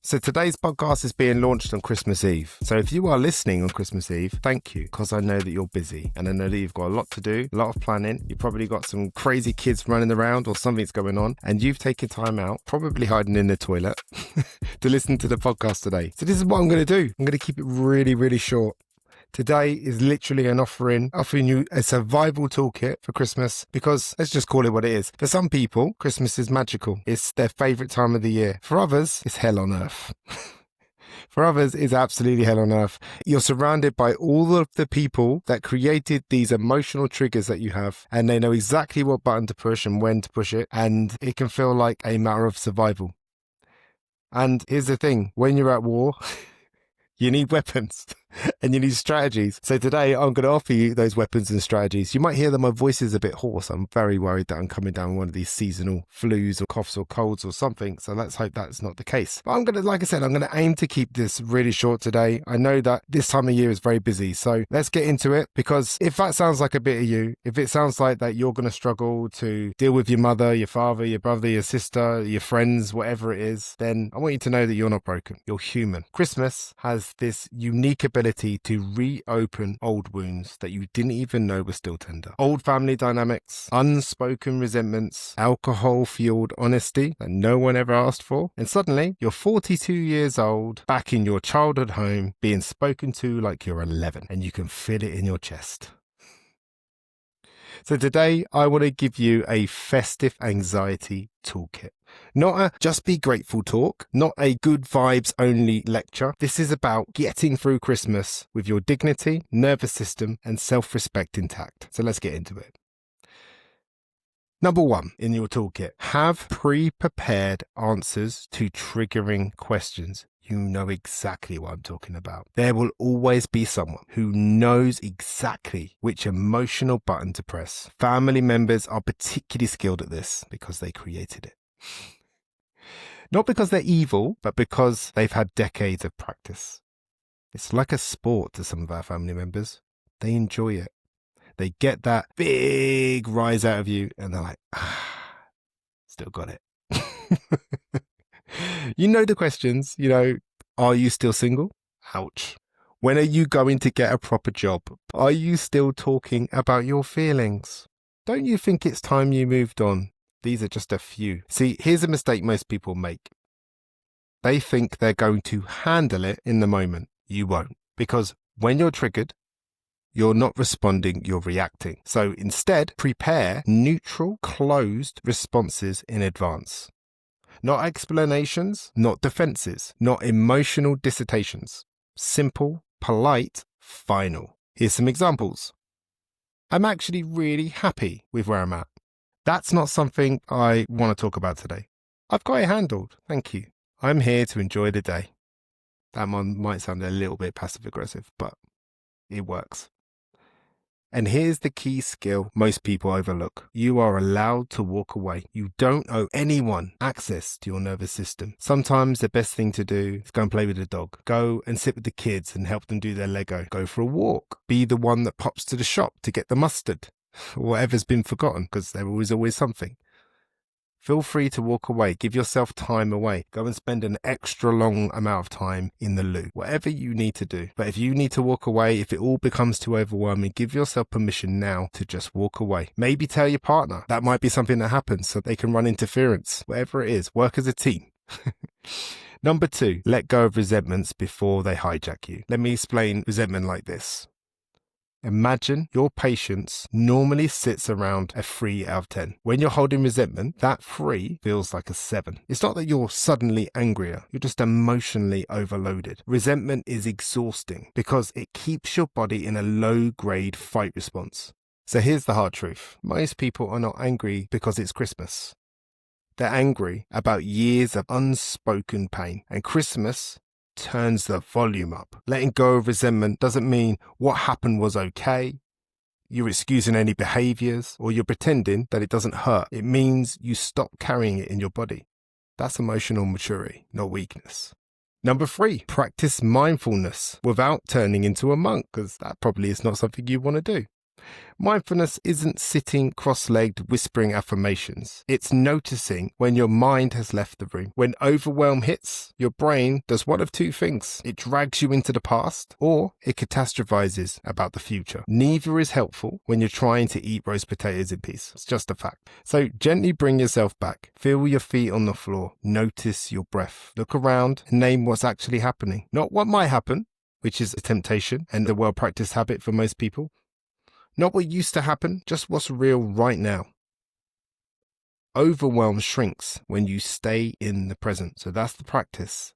So today's podcast is being launched on Christmas Eve. So if you are listening on Christmas Eve, thank you, because I know that you're busy and I know that you've got a lot to do, a lot of planning. You've probably got some crazy kids running around or something's going on, and you've taken time out, probably hiding in the toilet, to listen to the podcast today. So this is what I'm going to do. I'm going to keep it really, really short. Today is literally an offering you a survival toolkit for Christmas, because let's just call it what it is. For some people, Christmas is magical. It's their favourite time of the year. For others, it's hell on earth. For others, it's absolutely hell on earth. You're surrounded by all of the people that created these emotional triggers that you have, and they know exactly what button to push and when to push it, and it can feel like a matter of survival. And here's the thing, when you're at war, you need weapons and you need strategies. So today I'm going to offer you those weapons and strategies. You might hear that my voice is a bit hoarse. I'm very worried that I'm coming down with one of these seasonal flus or coughs or colds or something. So let's hope that's not the case. But I'm going to, like I said, I'm going to aim to keep this really short today. I know that this time of year is very busy. So let's get into it, because if that sounds like a bit of you, if it sounds like that you're going to struggle to deal with your mother, your father, your brother, your sister, your friends, whatever it is, then I want you to know that you're not broken. You're human. Christmas has this unique ability to reopen old wounds that you didn't even know were still tender. Old family dynamics, unspoken resentments, alcohol-fueled honesty that no one ever asked for. And suddenly, you're 42 years old, back in your childhood home, being spoken to like you're 11, and you can feel it in your chest. So today, I want to give you a festive anxiety toolkit. Not a just be grateful talk, not a good vibes only lecture. This is about getting through Christmas with your dignity, nervous system, and self-respect intact. So let's get into it. Number 1 in your toolkit, have pre-prepared answers to triggering questions. You know exactly what I'm talking about. There will always be someone who knows exactly which emotional button to press. Family members are particularly skilled at this because they created it. Not because they're evil, but because they've had decades of practice. It's like a sport to some of our family members. They enjoy it. They get that big rise out of you and they're like, still got it. You know the questions, are you still single? Ouch. When are you going to get a proper job? Are you still talking about your feelings? Don't you think it's time you moved on? These are just a few. See, here's a mistake most people make. They think they're going to handle it in the moment. You won't. Because when you're triggered, you're not responding, you're reacting. So instead, prepare neutral, closed responses in advance. Not explanations, not defenses, not emotional dissertations. Simple, polite, final. Here's some examples. I'm actually really happy with where I'm at. That's not something I want to talk about today. I've got it handled, thank you. I'm here to enjoy the day. That one might sound a little bit passive-aggressive, but it works. And here's the key skill most people overlook. You are allowed to walk away. You don't owe anyone access to your nervous system. Sometimes the best thing to do is go and play with the dog. Go and sit with the kids and help them do their Lego. Go for a walk. Be the one that pops to the shop to get the mustard. Whatever's been forgotten, because there was always something. Feel free to walk away. Give yourself time away. Go and spend an extra long amount of time in the loo. Whatever you need to do. But if you need to walk away, if it all becomes too overwhelming, give yourself permission now to just walk away. Maybe tell your partner. That might be something that happens so they can run interference. Whatever it is, work as a team. Number 2, let go of resentments before they hijack you. Let me explain resentment like this. Imagine your patience normally sits around a 3 out of 10. When you're holding resentment, that 3 feels like a 7. It's not that you're suddenly angrier, you're just emotionally overloaded. Resentment is exhausting because it keeps your body in a low-grade fight response. So here's the hard truth. Most people are not angry because it's Christmas. They're angry about years of unspoken pain, and Christmas turns the volume up. Letting go of resentment doesn't mean what happened was okay, you're excusing any behaviors, or you're pretending that it doesn't hurt. It means you stop carrying it in your body. That's emotional maturity, not weakness. Number 3, practice mindfulness without turning into a monk, because that probably is not something you want to do. Mindfulness isn't sitting cross-legged whispering affirmations. It's noticing when your mind has left the room. When overwhelm hits, your brain does one of two things. It drags you into the past, or it catastrophizes about the future. Neither is helpful when you're trying to eat roast potatoes in peace. It's just a fact. So gently bring yourself back. Feel your feet on the floor. Notice your breath. Look around and name what's actually happening. Not what might happen, which is a temptation and a well-practiced habit for most people. Not what used to happen, just what's real right now. Overwhelm shrinks when you stay in the present. So that's the practice.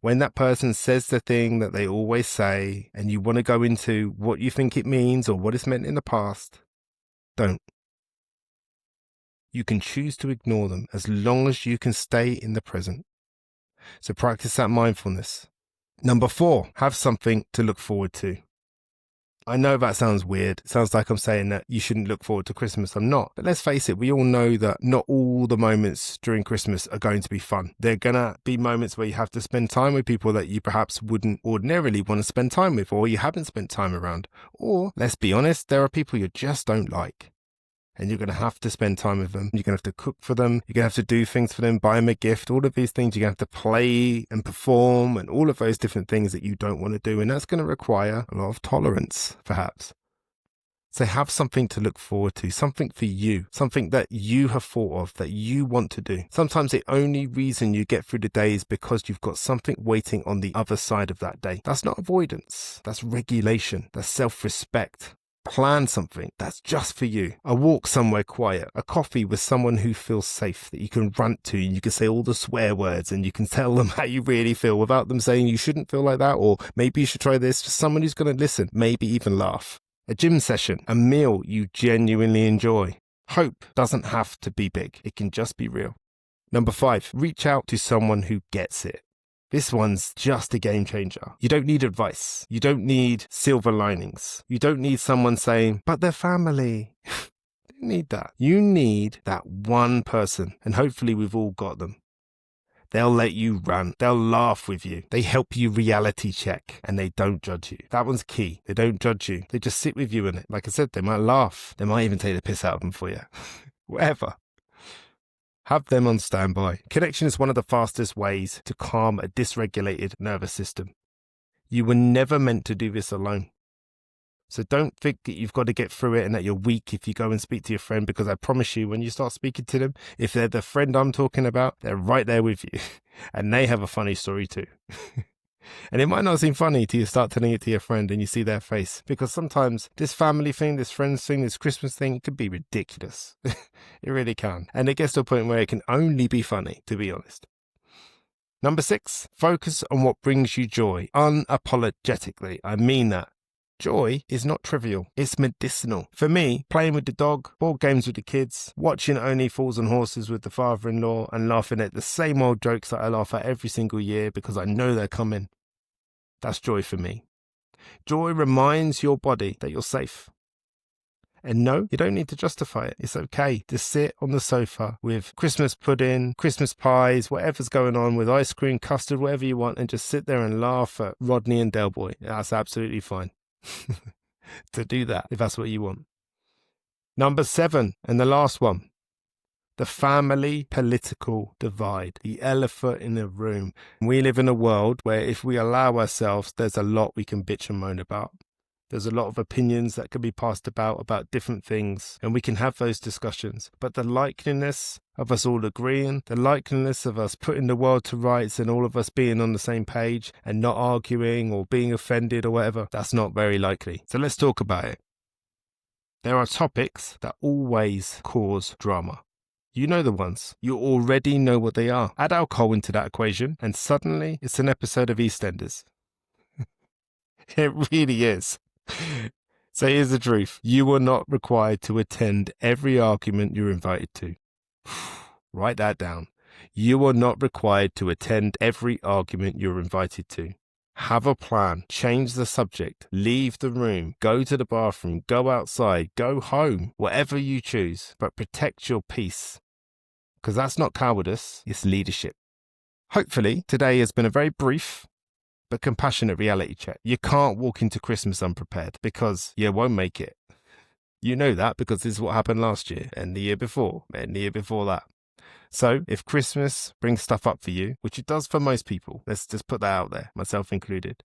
When that person says the thing that they always say and you want to go into what you think it means or what it's meant in the past, don't. You can choose to ignore them as long as you can stay in the present. So practice that mindfulness. Number 4, have something to look forward to. I know that sounds weird. It sounds like I'm saying that you shouldn't look forward to Christmas. I'm not. But let's face it, we all know that not all the moments during Christmas are going to be fun. There are going to be moments where you have to spend time with people that you perhaps wouldn't ordinarily want to spend time with, or you haven't spent time around. Or, let's be honest, there are people you just don't like. And you're going to have to spend time with them. You're going to have to cook for them. You're going to have to do things for them, buy them a gift, all of these things. You're going to have to play and perform and all of those different things that you don't want to do. And that's going to require a lot of tolerance, perhaps. So have something to look forward to, something for you, something that you have thought of, that you want to do. Sometimes the only reason you get through the day is because you've got something waiting on the other side of that day. That's not avoidance. That's regulation. That's self-respect. Plan something that's just for you. A walk somewhere quiet, a coffee with someone who feels safe, that you can rant to, and you can say all the swear words and you can tell them how you really feel without them saying you shouldn't feel like that, or maybe you should try this. Just someone who's going to listen, maybe even laugh. A gym session, a meal you genuinely enjoy. Hope doesn't have to be big. It can just be real. Number 5, reach out to someone who gets it. This one's just a game changer. You don't need advice. You don't need silver linings. You don't need someone saying, but they're family. You don't need that. You need that one person, and hopefully we've all got them. They'll let you run. They'll laugh with you. They help you reality check, and they don't judge you. That one's key. They don't judge you. They just sit with you in it. Like I said, they might laugh. They might even take the piss out of them for you. Whatever. Have them on standby. Connection is one of the fastest ways to calm a dysregulated nervous system. You were never meant to do this alone. So don't think that you've got to get through it and that you're weak if you go and speak to your friend, because I promise you, when you start speaking to them, if they're the friend I'm talking about, they're right there with you. And they have a funny story too. And it might not seem funny till you start telling it to your friend and you see their face. Because sometimes this family thing, this friends thing, this Christmas thing, it can be ridiculous. It really can. And it gets to a point where it can only be funny, to be honest. Number 6, focus on what brings you joy. Unapologetically. I mean that. Joy is not trivial. It's medicinal. For me, playing with the dog, board games with the kids, watching Only Fools and Horses with the father-in-law, and laughing at the same old jokes that I laugh at every single year because I know they're coming. That's joy for me. Joy reminds your body that you're safe. And no, you don't need to justify it. It's okay to sit on the sofa with Christmas pudding, Christmas pies, whatever's going on, with ice cream, custard, whatever you want, and just sit there and laugh at Rodney and Del Boy. That's absolutely fine. To do that, if that's what you want. Number 7, and the last one. The family political divide, the elephant in the room. We live in a world where if we allow ourselves, there's a lot we can bitch and moan about. There's a lot of opinions that can be passed about different things, and we can have those discussions. But the likeliness of us all agreeing, the likeliness of us putting the world to rights and all of us being on the same page and not arguing or being offended or whatever, that's not very likely. So let's talk about it. There are topics that always cause drama. You know the ones. You already know what they are. Add alcohol into that equation, and suddenly it's an episode of EastEnders. It really is. So here's the truth. You are not required to attend every argument you're invited to. Write that down. You are not required to attend every argument you're invited to. Have a plan. Change the subject. Leave the room. Go to the bathroom. Go outside. Go home. Whatever you choose. But protect your peace. Because that's not cowardice. It's leadership. Hopefully, today has been a very brief but compassionate reality check. You can't walk into Christmas unprepared because you won't make it. You know that because this is what happened last year and the year before and the year before that. So if Christmas brings stuff up for you, which it does for most people, let's just put that out there, myself included,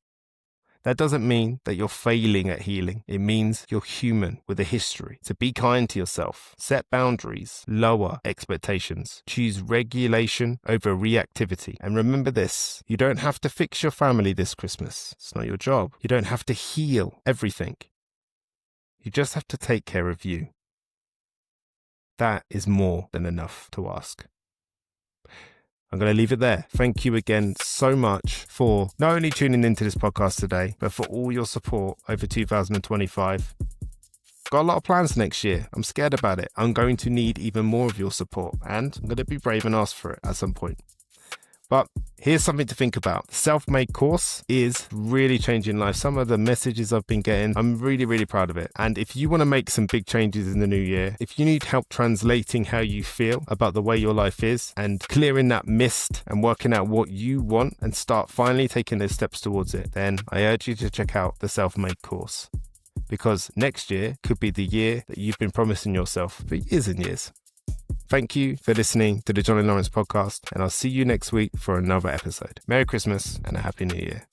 that doesn't mean that you're failing at healing. It means you're human with a history. So be kind to yourself, set boundaries, lower expectations, choose regulation over reactivity. And remember this, you don't have to fix your family this Christmas. It's not your job. You don't have to heal everything. You just have to take care of you. That is more than enough to ask. I'm going to leave it there. Thank you again so much for not only tuning into this podcast today, but for all your support over 2025. Got a lot of plans next year. I'm scared about it. I'm going to need even more of your support, and I'm going to be brave and ask for it at some point. But here's something to think about. The self-made course is really changing life. Some of the messages I've been getting, I'm really, really proud of it. And if you want to make some big changes in the new year, if you need help translating how you feel about the way your life is and clearing that mist and working out what you want and start finally taking those steps towards it, then I urge you to check out the self-made course. Because next year could be the year that you've been promising yourself for years and years. Thank you for listening to the John and Lawrence podcast, and I'll see you next week for another episode. Merry Christmas and a Happy New Year.